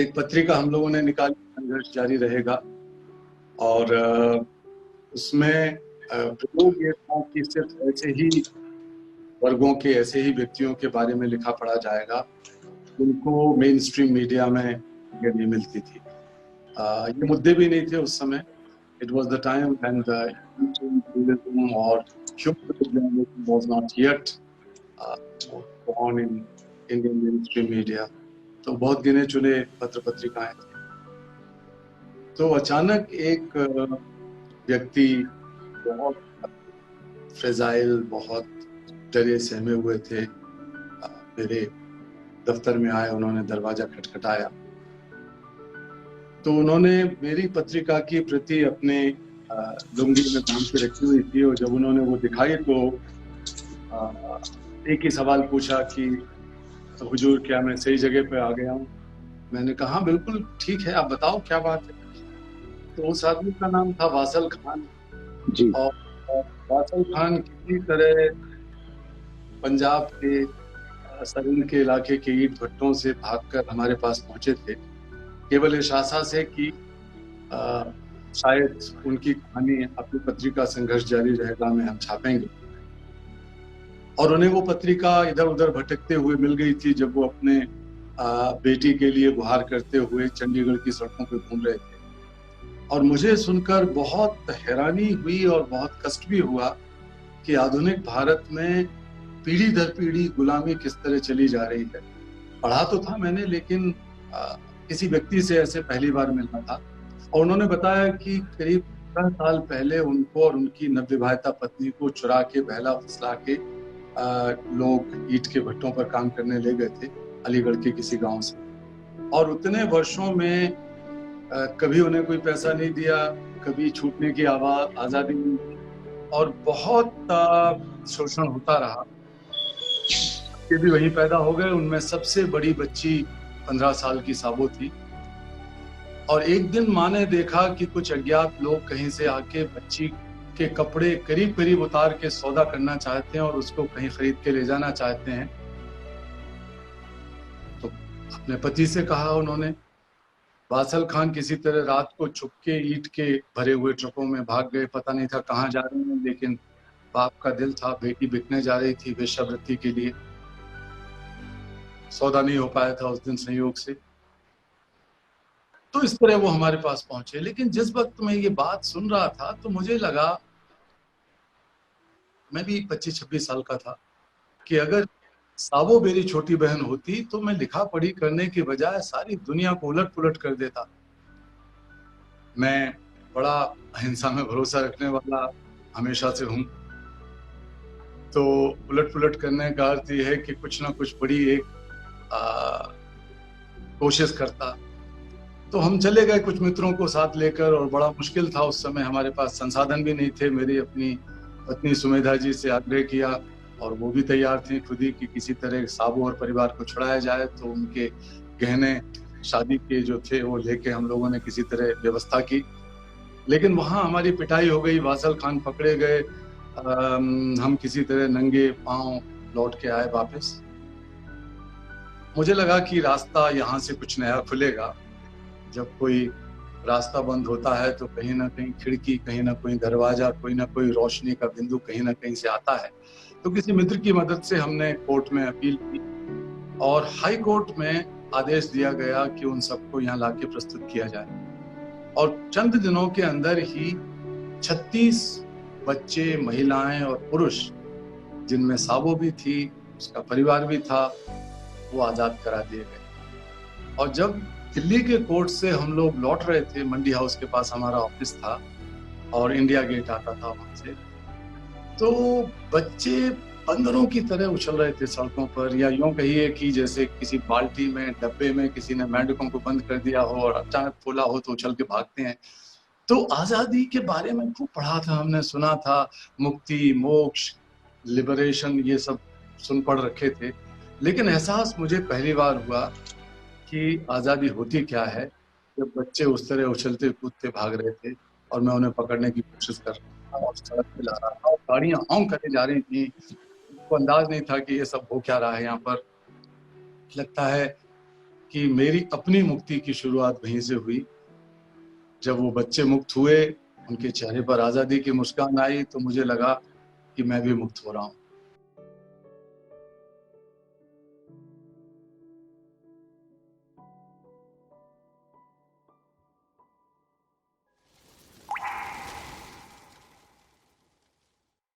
एक पत्रिका हम लोगों ने निकाली, संघर्ष जारी रहेगा। और उसमें प्रयोग ये था कि सिर्फ ऐसे ही वर्गों के, ऐसे ही व्यक्तियों के बारे में लिखा पढ़ा जाएगा जिनको मेन स्ट्रीम मीडिया में जगह नहीं मिलती थी। ये मुद्दे भी नहीं थे उस समय। It was the time when the journalism or human journalism was not yet born in Indian mainstream media. तो बहुत गिने चुने पत्र पत्रिकाएं थी। तो अचानक एक व्यक्ति बहुत फ्रेजाइल, बहुत डरे सहमे हुए थे, मेरे दफ्तर में आए। उन्होंने दरवाजा खटखटाया तो उन्होंने मेरी पत्रिका की प्रति अपने लुंगी में बांध के रखी हुई थी, और जब उन्होंने वो दिखाई तो एक ही सवाल पूछा कि तो हुजूर, क्या मैं सही जगह पे आ गया हूँ? मैंने कहा हाँ बिल्कुल ठीक है, आप बताओ क्या बात है। तो उस आदमी का नाम था वासल खान जी। और वासल खान किसी तरह पंजाब के सरहिंद के इलाके के ईंट भट्टों से भागकर हमारे पास पहुंचे थे, केवल इस आशा से कि शायद उनकी कहानी अपनी पत्रिका संघर्ष जारी रहेगा में हम छापेंगे। और उन्हें वो पत्रिका इधर उधर भटकते हुए मिल गई थी जब वो अपने बेटी के लिए गुहार करते हुए चंडीगढ़ की सड़कों पे घूम रहे थे। और मुझे सुनकर बहुत हैरानी हुई और बहुत कष्ट भी हुआ कि आधुनिक भारत में पीढ़ी दर पीढ़ी गुलामी किस तरह चली जा रही है। पढ़ा तो था मैंने, लेकिन किसी व्यक्ति से ऐसे पहली बार मिलना था। और उन्होंने बताया कि करीब 15 साल पहले उनको और उनकी नवविवाहिता पत्नी को चुरा के, बहला फुसला के लोग ईंट के भट्टों पर काम करने ले गए थे अलीगढ़ के किसी गांव से। और उतने वर्षों में कभी उन्हें कोई पैसा नहीं दिया, कभी छूटने की आजादी नहीं दी, और बहुत शोषण होता रहा। ये भी वहीं पैदा हो गए। उनमें सबसे बड़ी बच्ची 15 साल की साबो थी। और एक दिन माँ ने देखा कि कुछ अज्ञात लोग कहीं से आके बच्ची के कपड़े करीब करीब उतार के सौदा करना चाहते हैं और उसको कहीं खरीद के ले जाना चाहते हैं। तो अपने पति से कहा उन्होंने। वासल खान किसी तरह रात को छुपके ईंट के भरे हुए ट्रकों में भाग गए। पता नहीं था कहाँ जा रहे हैं, लेकिन बाप का दिल था, बेटी बिकने जा रही थी वेश्यावृत्ति के लिए। सौदा नहीं हो पाया था उस दिन संयोग से। तो इस तरह वो हमारे पास पहुंचे। लेकिन जिस वक्त मैं ये बात सुन रहा था तो मुझे लगा, मैं भी 25-26 साल का था, कि अगर साबो मेरी छोटी बहन होती तो मैं लिखा पढ़ी करने के बजाय सारी दुनिया को उलट पुलट कर देता। मैं बड़ा अहिंसा में भरोसा रखने वाला हमेशा से हूं। तो उलट पुलट करने का अर्थ यह है कि कुछ ना कुछ बड़ी एक कोशिश करता। तो हम चले गए कुछ मित्रों को साथ लेकर, और बड़ा मुश्किल था उस समय, हमारे पास संसाधन भी नहीं थे। मेरी अपनी पत्नी सुमेधा जी से आग्रह किया और वो भी तैयार थी खुद ही कि किसी तरह साबू और परिवार को छुड़ाया जाए। तो उनके गहने शादी के जो थे वो लेके हम लोगों ने किसी तरह व्यवस्था की। लेकिन वहां हमारी पिटाई हो गई, वासल खान पकड़े गए। हम किसी तरह नंगे पांव लौट के आए वापस। मुझे लगा कि रास्ता यहाँ से कुछ नया खुलेगा। जब कोई रास्ता बंद होता है तो कहीं ना कहीं खिड़की, कहीं ना कोई दरवाजा, कोई ना कोई रोशनी का बिंदु कहीं ना कहीं से आता है। तो किसी मित्र की मदद से हमने कोर्ट में अपील की और हाई कोर्ट में आदेश दिया गया कि उन सबको यहाँ लाके प्रस्तुत किया जाए। और चंद दिनों के अंदर ही 36 बच्चे, महिलाएं और पुरुष, जिनमें साबो भी थी, उसका परिवार भी था, वो आजाद करा दिए गए। और जब दिल्ली के कोर्ट से हम लोग लौट रहे थे, मंडी हाउस के पास हमारा ऑफिस था और इंडिया गेट आता था वहां से, तो बच्चे बंदरों की तरह उछल रहे थे सड़कों पर, या यूं कहिए कि जैसे किसी बाल्टी में, डब्बे में किसी ने मेंढकों को बंद कर दिया हो और अचानक खोला हो तो उछल के भागते हैं। तो आजादी के बारे में खूब पढ़ा था हमने, सुना था, मुक्ति, मोक्ष, लिबरेशन, ये सब सुन पढ़ रखे थे। लेकिन एहसास मुझे पहली बार हुआ कि आजादी होती क्या है, जब बच्चे उस तरह उछलते कूदते भाग रहे थे और मैं उन्हें पकड़ने की कोशिश कर रहा था और सड़क पे ला रहा था और गाड़ियां हॉन्क करके जा रही थी। उनको अंदाज नहीं था कि ये सब हो क्या रहा है यहाँ पर। लगता है कि मेरी अपनी मुक्ति की शुरुआत वहीं से हुई। जब वो बच्चे मुक्त हुए, उनके चेहरे पर आज़ादी की मुस्कान आई, तो मुझे लगा कि मैं भी मुक्त हो रहा हूँ।